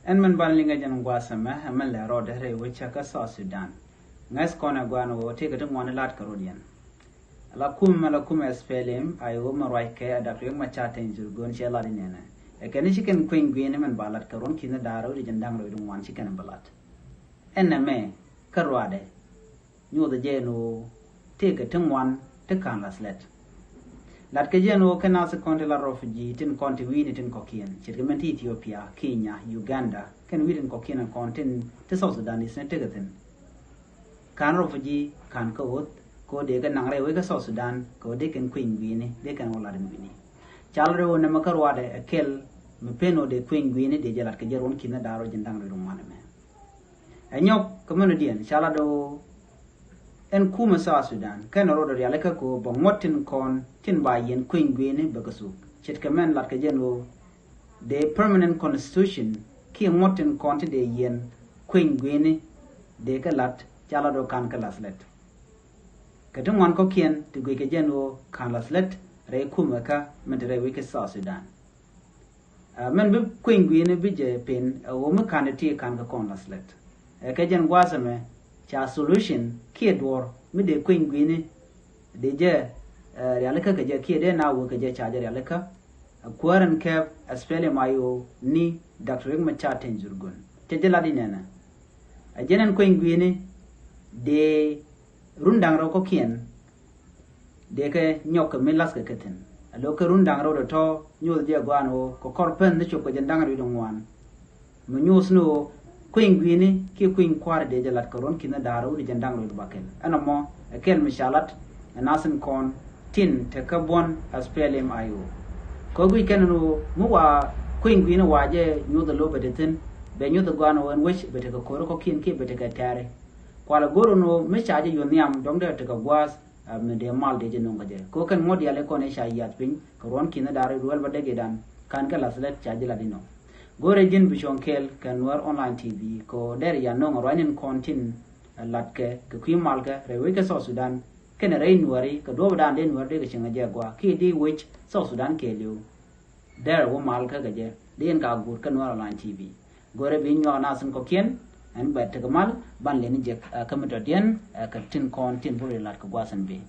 En man banlinga jan gwasama amal la ro dare wicha ka South Sudan. Ngas kona gwano wo te gatung wana lat karodian. La kum SPLM ayo marai ke ada yang macate injurgon shela dinena. E kan chicken queen gwene man balat karon kina daro di jandang ro dum wan chicken balat. En me karwade. Nyu de jeno te gatung wan te kan laslet. Lat ke jeno kana se konti la refugee tin konti wini tin kokien. Chirgamenti Ethiopia, Kenya, Uganda kan wini kokien an kontin te South Sudan is ne tegatin. Kan refugee kan ko ko de kan nangre we ka South Sudan ko de kan queen wini de kan wala den wini. Chalre wona makarwade akel me peno de queen wini de jalat ke jeron kina daro jendang ro mana me. Anyok community en chalado en kuma South Sudan kan ro do yaleka ko bo motin kon tin ba yen queen gwene bagasu chet kamen lat ka jeno the permanent constitution ki motin kon de yen queen gwene de ka lat chala do kan ka laslet kadum wan ko kien to gwe ka jeno kan laslet re kuma ka mentre we ka South Sudan men bi queen gwene bi je pen o me kan ti kan ka kon laslet ka jen gwasame cha solution ki dor mi de queen gwene de je realika ka je ki de na wo ka je charge realika kwaran ke aspele mayo ni Dr. Riek Machar Tenjurgun te de la dinena a jenen queen gwene de rundang ro ko kien de ke nyok mi las ka keten alo ke rundang ro to nyu je gwano ko korpen ne choko jendang ro dongwan mu nyus no queen gwini ki queen kwar de jalat koron kina daro di jandang ro bakel anamo akel mishalat anasin kon tin te kabon aspelem ayo ko gui kenano muwa queen gwini waje nyudo lobe de tin be nyudo gwano wen wish be te ko ko kin ki be te ka tare kwala goro no mishaje yoniam dongde te ka gwas me de mal de jenonga je ko kan modi ale ko ne shayat pin koron kina daro dual ba de gedan kan ka laslet chaje ladino gore jin bichonkel kan war online TV ko der ya no ranin kontin latke ke kwimalga rewe ke South Sudan ken rein wari ko do dan den war de ke chinga jagwa ki di which South Sudan ke liu der wo malka gaje den ka gur kan war online TV gore bi nyo nasun ko kien an ba te kamal ban len je kamata den ka tin kontin buri lat ko gwasan be